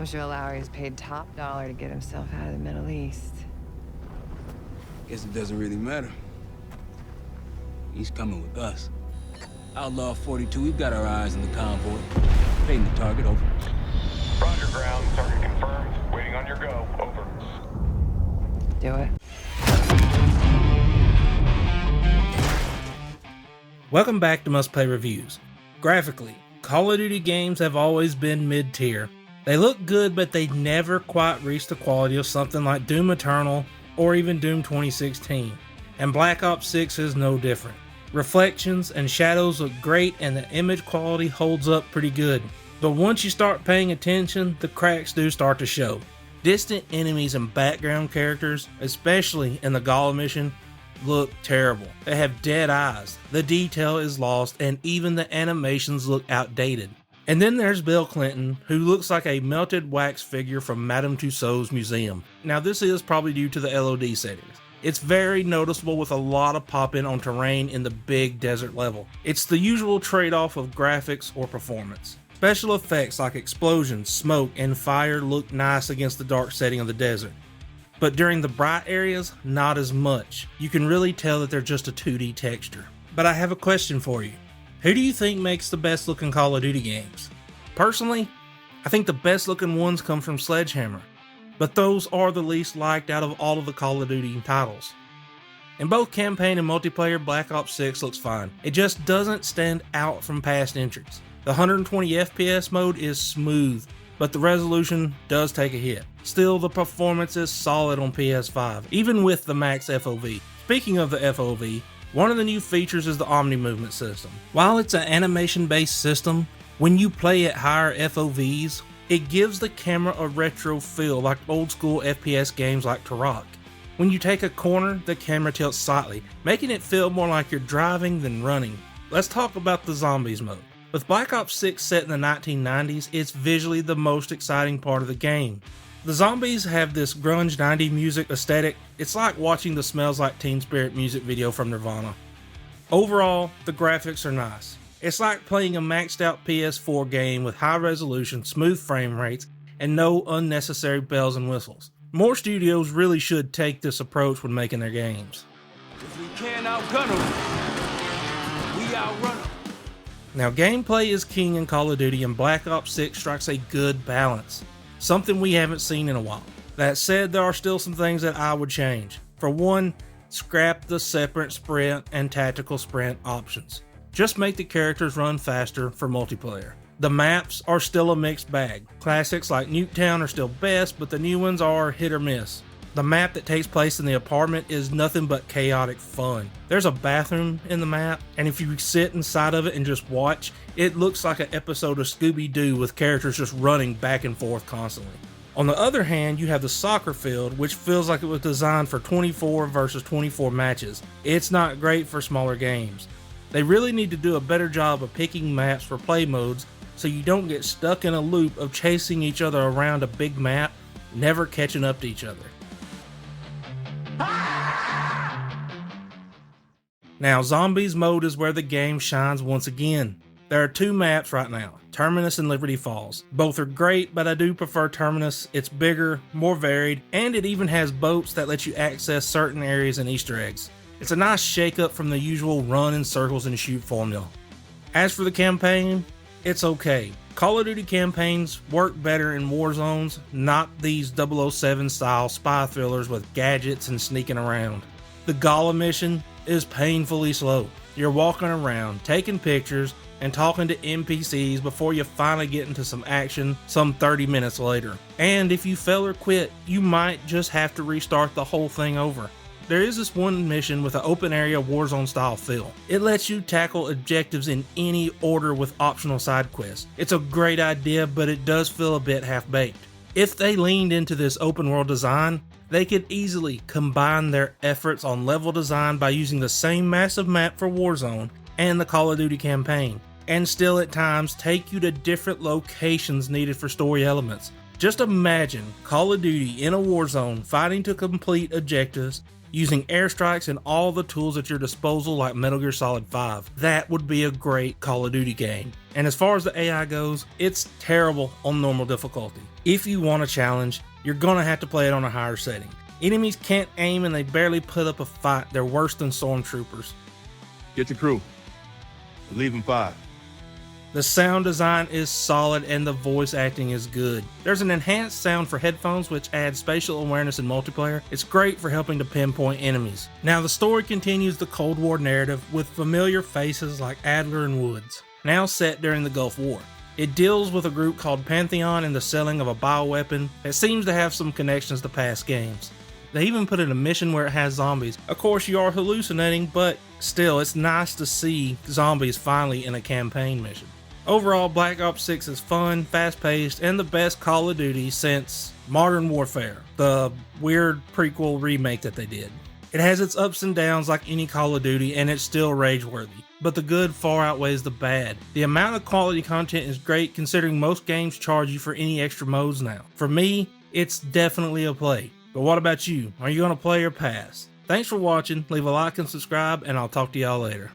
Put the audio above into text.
I'm sure Lowry's paid top dollar to get himself out of the Middle East. Guess it doesn't really matter. He's coming with us. Outlaw 42, we've got our eyes on the convoy. Fading the target, over. Roger, ground. Target confirmed. Waiting on your go. Over. Do it. Welcome back to Must Play Reviews. Graphically, Call of Duty games have always been mid-tier. They look good, but they never quite reach the quality of something like Doom Eternal or even Doom 2016, and Black Ops 6 is no different. Reflections and shadows look great and the image quality holds up pretty good, but once you start paying attention, the cracks do start to show. Distant enemies and background characters, especially in the Gala mission, look terrible. They have dead eyes, the detail is lost, and even the animations look outdated. And then there's Bill Clinton, who looks like a melted wax figure from Madame Tussauds museum. Now this is probably due to the LOD settings. It's very noticeable with a lot of pop-in on terrain in the big desert level. It's the usual trade-off of graphics or performance. Special effects like explosions, smoke, and fire look nice against the dark setting of the desert. But during the bright areas, not as much. You can really tell that they're just a 2D texture. But I have a question for you. Who do you think makes the best looking Call of Duty games? Personally, I think the best looking ones come from Sledgehammer, but those are the least liked out of all of the Call of Duty titles. In both campaign and multiplayer, Black Ops 6 looks fine. It just doesn't stand out from past entries. The 120 FPS mode is smooth, but the resolution does take a hit. Still, the performance is solid on PS5, even with the max FOV. Speaking of the FOV, one of the new features is the Omni movement system. While it's an animation-based system, when you play at higher FOVs, it gives the camera a retro feel like old school FPS games like Turok. When you take a corner, the camera tilts slightly, making it feel more like you're driving than running. Let's talk about the Zombies mode. With Black Ops 6 set in the 1990s, it's visually the most exciting part of the game. The zombies have this grunge 90s music aesthetic. It's like watching the Smells Like Teen Spirit music video from Nirvana. Overall, the graphics are nice. It's like playing a maxed out PS4 game with high resolution, smooth frame rates, and no unnecessary bells and whistles. More studios really should take this approach when making their games. If we can't outgun them, we outrun them. Now, gameplay is king in Call of Duty, and Black Ops 6 strikes a good balance. Something we haven't seen in a while. That said, there are still some things that I would change. For one, scrap the separate sprint and tactical sprint options. Just make the characters run faster for multiplayer. The maps are still a mixed bag. Classics like Nuketown are still best, but the new ones are hit or miss. The map that takes place in the apartment is nothing but chaotic fun. There's a bathroom in the map, and if you sit inside of it and just watch, it looks like an episode of Scooby-Doo with characters just running back and forth constantly. On the other hand, you have the soccer field, which feels like it was designed for 24 versus 24 matches. It's not great for smaller games. They really need to do a better job of picking maps for play modes so you don't get stuck in a loop of chasing each other around a big map, never catching up to each other. Now, Zombies mode is where the game shines once again. There are two maps right now, Terminus and Liberty Falls. Both are great, but I do prefer Terminus. It's bigger, more varied, and it even has boats that let you access certain areas and Easter eggs. It's a nice shake-up from the usual run in circles and shoot formula. As for the campaign, it's okay. Call of Duty campaigns work better in war zones, not these 007 style spy thrillers with gadgets and sneaking around. The Gala mission is painfully slow. You're walking around, taking pictures, and talking to NPCs before you finally get into some action some 30 minutes later. And if you fail or quit, you might just have to restart the whole thing over. There is this one mission with an open area Warzone style feel. It lets you tackle objectives in any order with optional side quests. It's a great idea, but it does feel a bit half-baked. If they leaned into this open world design, they could easily combine their efforts on level design by using the same massive map for Warzone and the Call of Duty campaign, and still at times take you to different locations needed for story elements. Just imagine Call of Duty in a Warzone fighting to complete objectives using airstrikes and all the tools at your disposal like Metal Gear Solid 5. That would be a great Call of Duty game. And as far as the AI goes, it's terrible on normal difficulty. If you want a challenge, you're gonna have to play it on a higher setting. Enemies can't aim and they barely put up a fight. They're worse than stormtroopers. Get the crew. We're leaving 5. The sound design is solid and the voice acting is good. There's an enhanced sound for headphones which adds spatial awareness in multiplayer. It's great for helping to pinpoint enemies. Now the story continues the Cold War narrative with familiar faces like Adler and Woods, now set during the Gulf War. It deals with a group called Pantheon and the selling of a bioweapon that seems to have some connections to past games. They even put in a mission where it has zombies. Of course you are hallucinating, but still it's nice to see zombies finally in a campaign mission. Overall, Black Ops 6 is fun, fast-paced, and the best Call of Duty since Modern Warfare, the weird prequel remake that they did. It has its ups and downs like any Call of Duty, and it's still rage-worthy, but the good far outweighs the bad. The amount of quality content is great considering most games charge you for any extra modes now. For me, it's definitely a play. But what about you? Are you going to play or pass? Thanks for watching, leave a like and subscribe, and I'll talk to y'all later.